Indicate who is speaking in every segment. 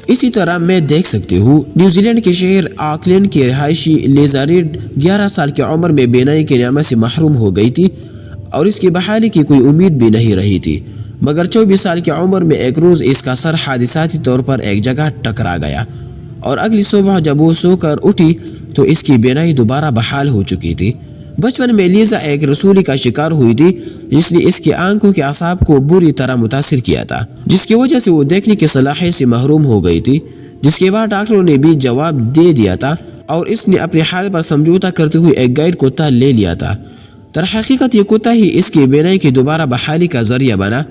Speaker 1: اسی طرح میں دیکھ سکتی ہوں نیوزی لینڈ کے شہر آکلینڈ کی رہائشی لیزا ریڈ 11 سال کی عمر میں بینائی کی نعمت سے محروم ہو گئی تھی اور اس کی بحالی کی کوئی امید بھی نہیں رہی تھی، مگر 24 سال کی عمر میں ایک روز اس کا سر حادثاتی طور پر ایک جگہ ٹکرا گیا اور اگلی صبح جب وہ سو کر اٹھی تو اس کی بینائی دوبارہ بحال ہو چکی تھی۔ بچپن میں لیزا ایک رسولی کا شکار ہوئی تھی جس نے اس کی آنکھوں کے اعصاب کو بری طرح متاثر کیا تھا، جس کی وجہ سے وہ دیکھنے کی صلاحیت سے محروم ہو گئی تھی، جس کے بعد ڈاکٹروں نے بھی جواب دے دیا تھا اور اس نے اپنے حال پر سمجھوتا کرتے ہوئے ایک گائیڈ کتا لے لیا تھا۔ در حقیقت یہ کتا ہی اس کی بینائی کی دوبارہ بحالی کا ذریعہ بنا،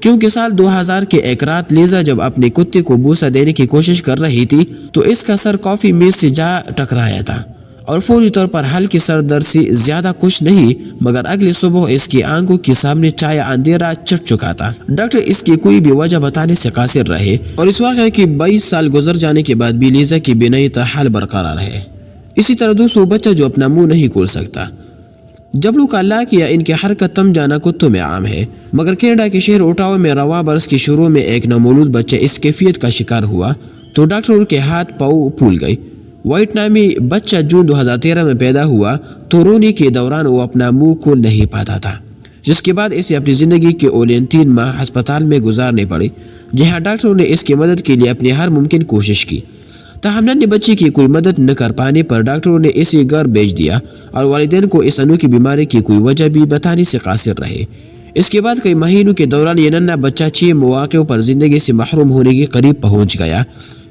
Speaker 1: کیونکہ سال 2000 کے ایک رات لیزا جب اپنے کتے کو بوسہ دینے کی کوشش کر رہی تھی تو اس کا سر کافی میز سے جا ٹکرایا تھا اور فوری طور پر ہلکی سر درد سے زیادہ کچھ نہیں، مگر اگلی صبح اس کی آنکھوں کے سامنے چھایا اندھیرا چٹ چکا تھا۔ ڈاکٹر اس کی کوئی بھی وجہ بتانے سے قاصر رہے اور اس واقعے کے 22 سال گزر جانے کے بعد بھی لیزا کی بینائی تاحال برقرار ہے۔ اسی طرح دوسروں بچہ جو اپنا منہ نہیں کھول سکتا۔ جبلوں کا لاک یا ان کی حرکت تم جانا کتوں میں عام ہے، مگر کینیڈا کے شہر اوٹاوا میں رواں برس کے شروع میں ایک نومولود بچہ اس کیفیت کا شکار ہوا تو ڈاکٹروں کے ہاتھ پاؤں پھول گئے۔ وائٹ نامی بچہ جون 2013 میں پیدا ہوا تو رونے کے دوران وہ اپنا منہ کھول نہیں پاتا تھا، جس کے بعد اسے اپنی زندگی کے اولین 3 ماہ ہسپتال میں گزارنے پڑے، جہاں ڈاکٹروں نے اس کی مدد کے لیے اپنی ہر ممکن کوشش کی۔ تاہم ننھے بچے کی کوئی مدد نہ کر پانے پر ڈاکٹروں نے اسے گھر بھیج دیا اور والدین کو اس انوکھی بیماری کی کوئی وجہ بھی بتانے سے قاصر رہے۔ اس کے بعد کئی مہینوں کے دوران یہ ننھا بچہ 6 مواقعوں پر زندگی سے محروم ہونے کے قریب پہنچ گیا،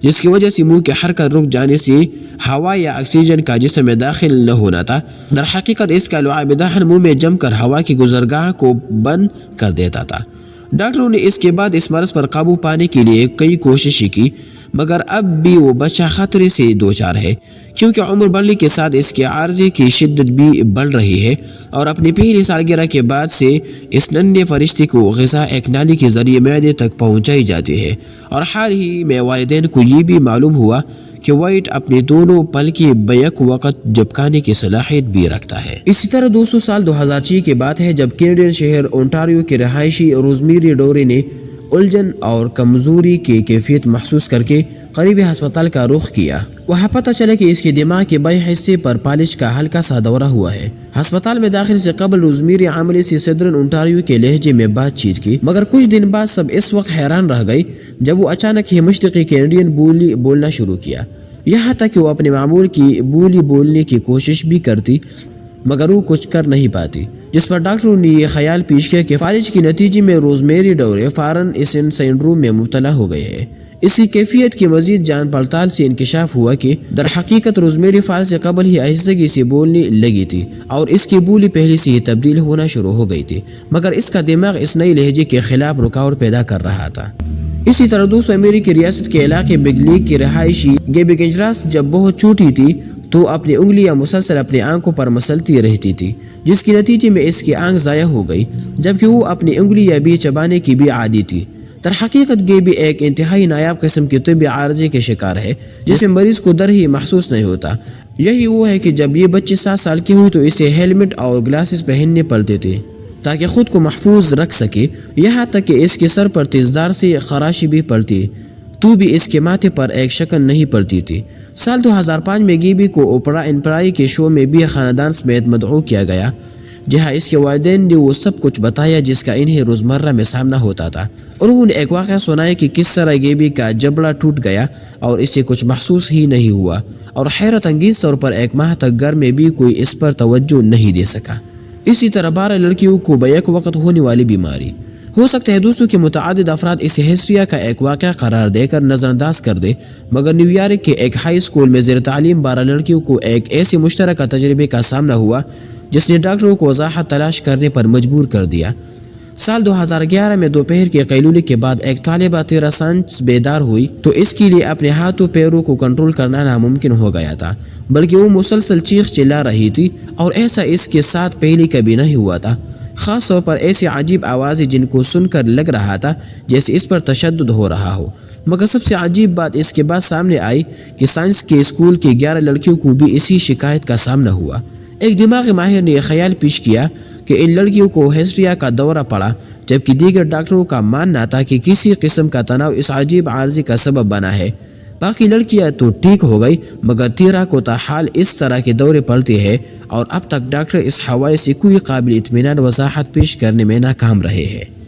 Speaker 1: جس کی وجہ سے منہ کی حرکت رک جانے سے ہوا یا آکسیجن کا جسم میں داخل نہ ہونا تھا۔ در حقیقت اس کا لعاب دہن منہ میں جم کر ہوا کی گزرگاہ کو بند کر دیتا تھا۔ ڈاکٹروں نے اس کے بعد اس مرض پر قابو پانے کے لیے کئی کوششیں کی، مگر اب بھی وہ بچہ خطرے سے دوچار ہے، کیونکہ عمر بڑھنے کے ساتھ اس کے عارضے کی شدت بھی بڑھ رہی ہے اور اپنی پہلی سالگرہ کے بعد سے اس ننھے فرشتے کو غذا ایک نالی کے ذریعے معدے تک پہنچائی جاتی ہے۔ اور حال ہی میں والدین کو یہ بھی معلوم ہوا کہ وائٹ اپنے دونوں پلکیں بیک وقت جھپکانے کی صلاحیت بھی رکھتا ہے۔ اسی طرح 200 سال 2006 کے بعد ہے جب کینیڈین شہر اونٹاریو کے رہائشی روزمیری ڈوری نے الجھن اور کمزوری کی کیفیت محسوس کر کے قریبی ہسپتال کا رخ کیا۔ وہاں پتہ چلا کہ اس کے دماغ کے بائیں حصے پر پالش کا ہلکا سا دورہ ہوا ہے۔ ہسپتال میں داخل سے قبل روزمیری عملے سے صدرن اونٹاریو کے لہجے میں بات چیت کی، مگر کچھ دن بعد سب اس وقت حیران رہ گئی جب وہ اچانک ہی مشرقی کینیڈین بولی بولنا شروع کیا، یہاں تک کہ وہ اپنے معمول کی بولی بولنے کی کوشش بھی کرتی مگر وہ کچھ کر نہیں پاتی، جس پر ڈاکٹروں نے یہ خیال پیش کیا کہ فالج کے نتیجے میں روزمیری ڈورے فارن اسن سنڈروم میں مبتلا ہو گئے ہیں۔ اس کی کیفیت کی مزید جان پڑتال سے انکشاف ہوا کہ در حقیقت روزمیری فال سے قبل ہی آہستگی سے بولنے لگی تھی اور اس کی بولی پہلے سے ہی تبدیل ہونا شروع ہو گئی تھی، مگر اس کا دماغ اس نئی لہجے کے خلاف رکاوٹ پیدا کر رہا تھا۔ اسی طرح دوسرے امریکی ریاست کے علاقے بگ لیگ کی رہائشی گیبی گنجراس جب بہت چھوٹی تھی تو اپنی انگلیاں مسلسل اپنی آنکھوں پر مسلتی رہتی تھی، جس کے نتیجے میں اس کی آنکھ ضائع ہو گئی، جبکہ وہ اپنی انگلیاں بھی چبانے کی بھی عادی تھی۔ در حقیقت گیبی ایک انتہائی نایاب قسم کے طبی عارضے کے شکار ہے جس میں مریض کو در ہی محسوس نہیں ہوتا۔ یہی وہ ہے کہ جب یہ بچی 7 سال کی ہوئی تو اسے ہیلمٹ اور گلاسز پہننے پڑتے تھے تاکہ خود کو محفوظ رکھ سکے، یہاں تک کہ اس کے سر پر تیزدار سے خراشی بھی پڑتی تو بھی اس کے ماتھے پر ایک شکن نہیں پڑتی تھی۔ سال 2005 میں گیبی کو اوپرا انپرائی کے شو میں بھی خاندان سمیت مدعو کیا گیا، جہاں اس کے والدین نے وہ سب کچھ بتایا جس کا انہیں روزمرہ میں سامنا ہوتا تھا۔ انہوں نے ایک واقعہ سنایا کہ کس طرح گیبی کا جبڑا ٹوٹ گیا اور اسے کچھ محسوس ہی نہیں ہوا، اور حیرت انگیز طور پر 1 ماہ تک گھر میں بھی کوئی اس پر توجہ نہیں دے سکا۔ اسی طرح 12 لڑکیوں کو بیک وقت ہونے والی بیماری ہو سکتا ہے دوستوں کے متعدد افراد اسے ہسٹریا کا ایک واقعہ قرار دے کر نظر انداز کر دے، مگر نیو یارک کے ایک ہائی اسکول میں زیر تعلیم 12 لڑکیوں کو ایک ایسے مشترکہ تجربے کا سامنا ہوا جس نے ڈاکٹروں کو وضاحت تلاش کرنے پر مجبور کر دیا۔ سال 2011 میں دوپہر کے قیلولے کے بعد ایک طالبہ 13 سانس بیدار ہوئی تو اس کے لیے اپنے ہاتھوں پیروں کو کنٹرول کرنا ناممکن ہو گیا تھا، بلکہ وہ مسلسل چیخ چلا رہی تھی، اور ایسا اس کے ساتھ پہلے کبھی نہیں ہوا تھا، خاص طور پر ایسی عجیب آوازیں جن کو سن کر لگ رہا تھا جیسے اس پر تشدد ہو رہا ہو۔ مگر سب سے عجیب بات اس کے بعد سامنے آئی کہ سائنس کے اسکول کی 11 لڑکیوں کو بھی اسی شکایت کا سامنا ہوا۔ ایک دماغی ماہر نے یہ خیال پیش کیا کہ ان لڑکیوں کو ہسٹریا کا دورہ پڑا، جبکہ دیگر ڈاکٹروں کا ماننا تھا کہ کسی قسم کا تناؤ اس عجیب عارضے کا سبب بنا ہے۔ باقی لڑکیاں تو ٹھیک ہو گئی، مگر تیرا کو تاحال اس طرح کے دورے پڑتے ہیں اور اب تک ڈاکٹر اس حوالے سے کوئی قابل اطمینان وضاحت پیش کرنے میں ناکام رہے ہیں۔